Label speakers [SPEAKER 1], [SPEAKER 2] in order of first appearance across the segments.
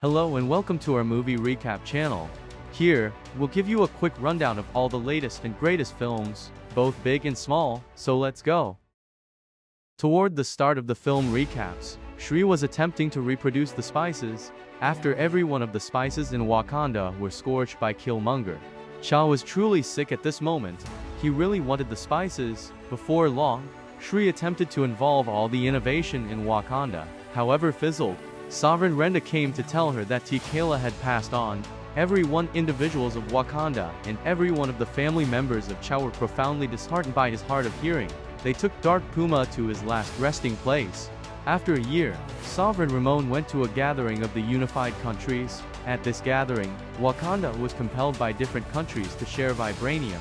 [SPEAKER 1] Hello and welcome to our movie recap channel. Here, we'll give you a quick rundown of all the latest and greatest films, both big and small, so let's go. Toward the start of the film recaps, Shuri was attempting to reproduce the spices, after every one of the spices in Wakanda were scorched by Killmonger. Cha was truly sick at this moment. He really wanted the spices. Before long, Shuri attempted to involve all the innovation in Wakanda, however fizzled. Sovereign Renda came to tell her that T'Challa had passed on. Every one individuals of Wakanda and every one of the family members of Cha were profoundly disheartened by his hard of hearing. They took Dark Puma to his last resting place. After a year, Sovereign Ramon went to a gathering of the unified countries. At this gathering, Wakanda was compelled by different countries to share vibranium.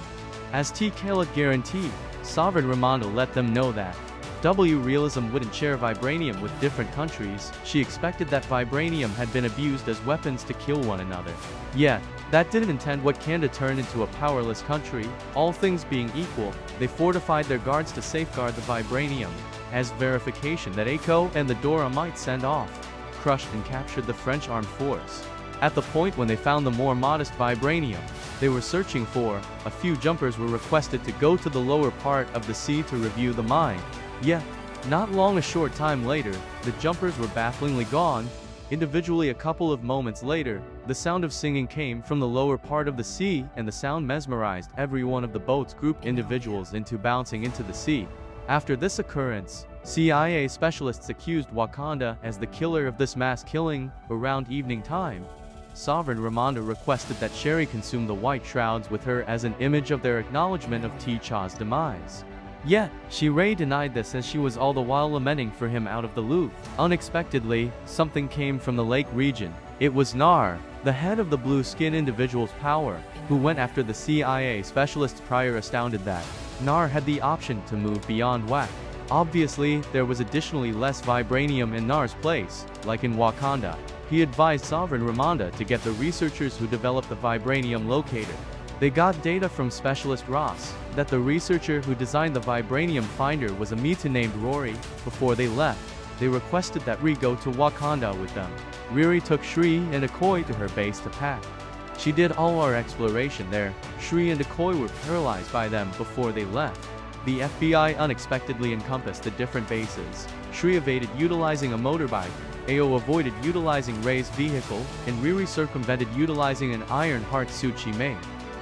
[SPEAKER 1] As T'Challa guaranteed, Sovereign Ramonda let them know that realism wouldn't share vibranium with different countries. She expected that vibranium had been abused as weapons to kill one another. Yet, that didn't intend Wakanda turned into a powerless country. All things being equal, they fortified their guards to safeguard the vibranium, as verification that Echo and the Dora might send off, crushed and captured the French armed force. At the point when they found the more modest vibranium they were searching for, a few jumpers were requested to go to the lower part of the sea to review the mine. Yet, not long a short time later, the jumpers were bafflingly gone. Individually a couple of moments later, the sound of singing came from the lower part of the sea, and the sound mesmerized every one of the boat's group individuals into bouncing into the sea. After this occurrence, CIA specialists accused Wakanda as the killer of this mass killing. Around evening time, Sovereign Ramonda requested that Shuri consume the white shrouds with her as an image of their acknowledgement of T'Challa's demise. Yet, Shuri denied this as she was all the while lamenting for him out of the loop. Unexpectedly, something came from the lake region. It was Nar, the head of the blue-skinned individual's power, who went after the CIA specialists prior astounded that Nar had the option to move beyond WAC. Obviously, there was additionally less vibranium in Nar's place, like in Wakanda. He advised Sovereign Ramonda to get the researchers who developed the vibranium locator. They got data from specialist Ross, that the researcher who designed the vibranium finder was a Mita named Rory. Before they left, they requested that Riri go to Wakanda with them. Riri took Shuri and Okoye to her base to pack. She did all our exploration there. Shuri and Okoye were paralyzed by them before they left. The FBI unexpectedly encompassed the different bases. Shuri evaded utilizing a motorbike, Ao avoided utilizing Ray's vehicle, and Riri circumvented utilizing an iron heart suit she made.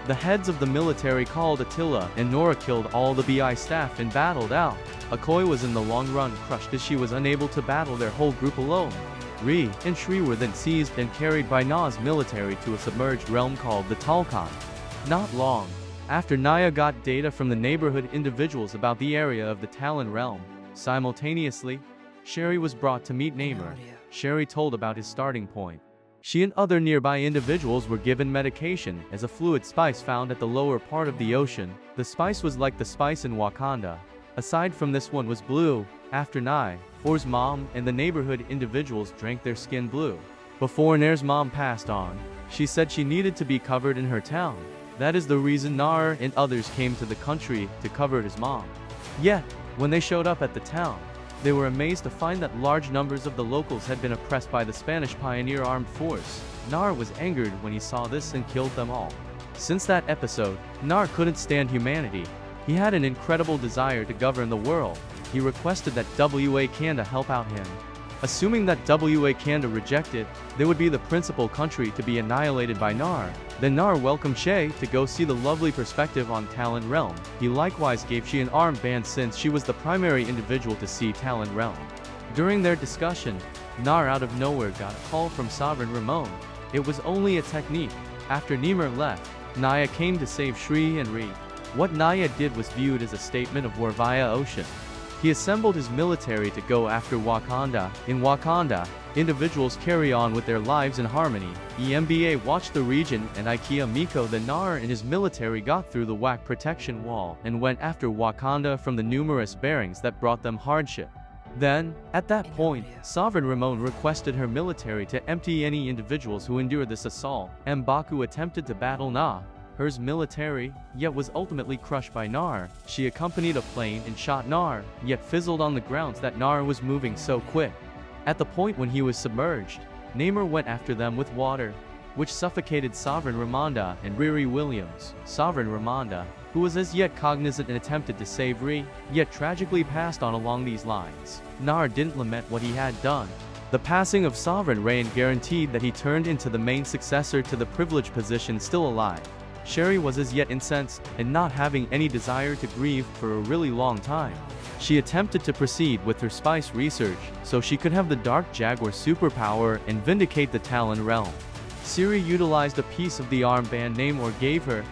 [SPEAKER 1] The heads of the military called Attila and Nora killed all the BI staff and battled out. Okoye was in the long run crushed as she was unable to battle their whole group alone. Riri and Shuri were then seized and carried by Na's military to a submerged realm called the Talcon. Not long after Naya got data from the neighborhood individuals about the area of the Talon realm, simultaneously, Shuri was brought to meet Namor. Shuri told about his starting point. She and other nearby individuals were given medication as a fluid spice found at the lower part of the ocean. The spice was like the spice in Wakanda. Aside from this one was blue. After Nair's mom and the neighborhood individuals drank their skin blue. Before Nair's mom passed on, she said she needed to be covered in her town. That is the reason Nair and others came to the country to cover his mom. Yet, when they showed up at the town, they were amazed to find that large numbers of the locals had been oppressed by the Spanish pioneer armed force. Nair was angered when he saw this and killed them all. Since that episode, Nair couldn't stand humanity. He had an incredible desire to govern the world. He requested that Wakanda help out him. Assuming that Wakanda rejected, they would be the principal country to be annihilated by Nair. Then Nair welcomed Shay to go see the lovely perspective on Talon Realm. He likewise gave she an armband since she was the primary individual to see Talon Realm. During their discussion, Nair out of nowhere got a call from Sovereign Ramon. It was only a technique. After Namor left, Naya came to save Shuri and Riri. What Naya did was viewed as a statement of war via ocean. He assembled his military to go after Wakanda. In Wakanda, individuals carry on with their lives in harmony. EMBA watched the region and Ikea Miko the Nair and his military got through the WAC protection wall and went after Wakanda from the numerous bearings that brought them hardship. Then, at that point, Sovereign Ramon requested her military to empty any individuals who endured this assault. M'Baku attempted to battle Nair's military, yet was ultimately crushed by Nair. She accompanied a plane and shot Nair, yet fizzled on the grounds that Nair was moving so quick. At the point when he was submerged, Namor went after them with water, which suffocated Sovereign Ramonda and Riri Williams. Sovereign Ramonda, who was as yet cognizant and attempted to save Riri, yet tragically passed on along these lines. Nar didn't lament what he had done. The passing of Sovereign Rain guaranteed that he turned into the main successor to the privileged position still alive. Sherry was as yet incensed, and not having any desire to grieve for a really long time. She attempted to proceed with her spice research, so she could have the Dark Jaguar superpower and vindicate the Talon realm. Siri utilized a piece of the armband Namor gave her.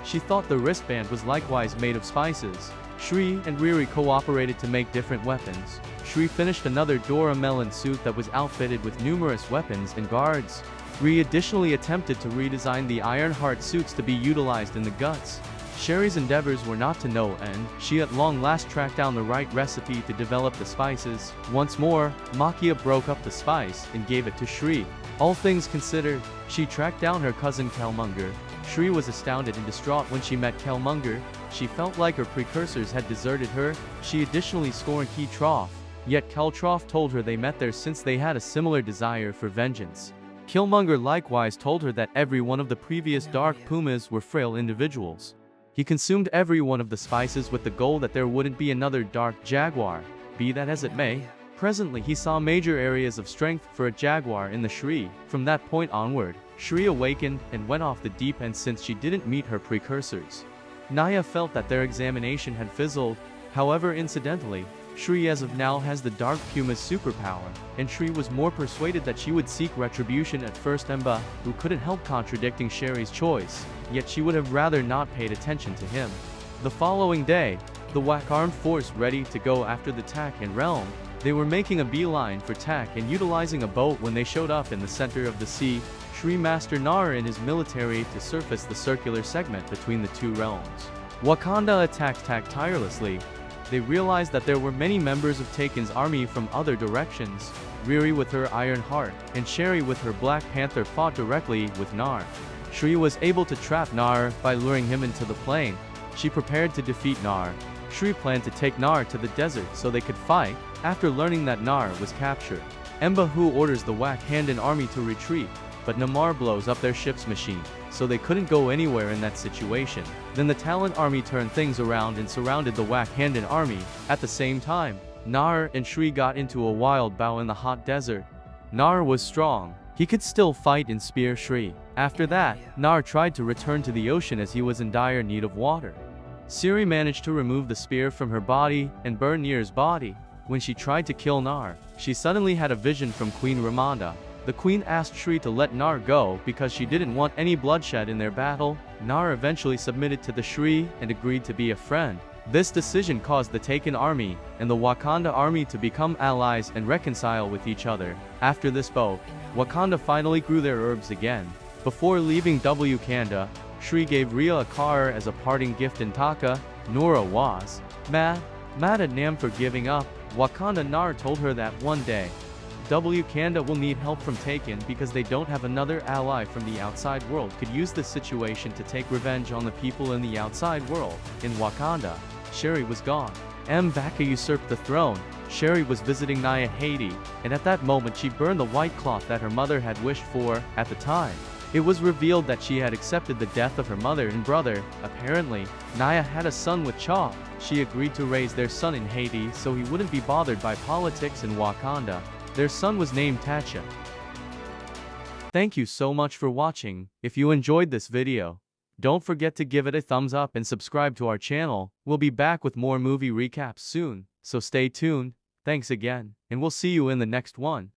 [SPEAKER 1] She thought the wristband was likewise made of spices. Shri and Riri cooperated to make different weapons. Shri finished another Dora Melon suit that was outfitted with numerous weapons and guards. Riri additionally attempted to redesign the Ironheart suits to be utilized in the guts. Sherry's endeavors were not to no end. She at long last tracked down the right recipe to develop the spices. Once more, Makia broke up the spice and gave it to Shri. All things considered, she tracked down her cousin Killmonger. Shri was astounded and distraught when she met Killmonger. She felt like her precursors had deserted her. She additionally scorned Troff. Yet Troff told her they met there since they had a similar desire for vengeance. Killmonger likewise told her that every one of the previous Dark Pumas were frail individuals. He consumed every one of the spices with the goal that there wouldn't be another Dark Jaguar. Be that as it may, presently he saw major areas of strength for a Jaguar in the Shri. From that point onward, Shri awakened and went off the deep end since she didn't meet her precursors. Naya felt that their examination had fizzled. However, incidentally, Shri as of now has the Dark Puma's superpower, and Shri was more persuaded that she would seek retribution at first. Emba, who couldn't help contradicting Sherry's choice, yet she would have rather not paid attention to him. The following day, the WAC armed force ready to go after the Tak and realm. They were making a beeline for Tak and utilizing a boat when they showed up in the center of the sea. Shri Master Nar and his military to surface the circular segment between the two realms. Wakanda attacked Tak tirelessly. They realized that there were many members of Taken's army from other directions. Riri with her Iron Heart, and Sherry with her Black Panther fought directly with Nar. Shri was able to trap Nar by luring him into the plane. She prepared to defeat Nar. Shri planned to take Nar to the desert so they could fight. After learning that Nar was captured, Mbahu orders the Wakandan army to retreat, but Namor blows up their ship's machine, so they couldn't go anywhere in that situation. Then the Talon army turned things around and surrounded the Wakandan army. At the same time, Nar and Shri got into a wild bout in the hot desert. Nar was strong. He could still fight and spear Shri. After that, Nar tried to return to the ocean as he was in dire need of water. Siri managed to remove the spear from her body and burn Nir's body. When she tried to kill Nar, she suddenly had a vision from Queen Ramonda. The queen asked Shri to let Nar go because she didn't want any bloodshed in their battle. Nar eventually submitted to the Shri and agreed to be a friend. This decision caused the Taken army and the Wakanda army to become allies and reconcile with each other. After this bout, Wakanda finally grew their herbs again. Before leaving Wakanda, Shri gave Rhea a car as a parting gift in Taka. Nora was mad at Nam for giving up. Wakanda Nar told her that one day, Wakanda will need help from Taken because they don't have another ally from the outside world could use this situation to take revenge on the people in the outside world. In Wakanda, Sherry was gone. M'Baka usurped the throne. Sherry was visiting Naya Haiti, and at that moment she burned the white cloth that her mother had wished for. At the time, it was revealed that she had accepted the death of her mother and brother. Apparently, Naya had a son with Cha. She agreed to raise their son in Haiti so he wouldn't be bothered by politics in Wakanda. Their son was named Tacha. Thank you so much for watching. If you enjoyed this video, don't forget to give it a thumbs up and subscribe to our channel. We'll be back with more movie recaps soon, so stay tuned. Thanks again, and we'll see you in the next one.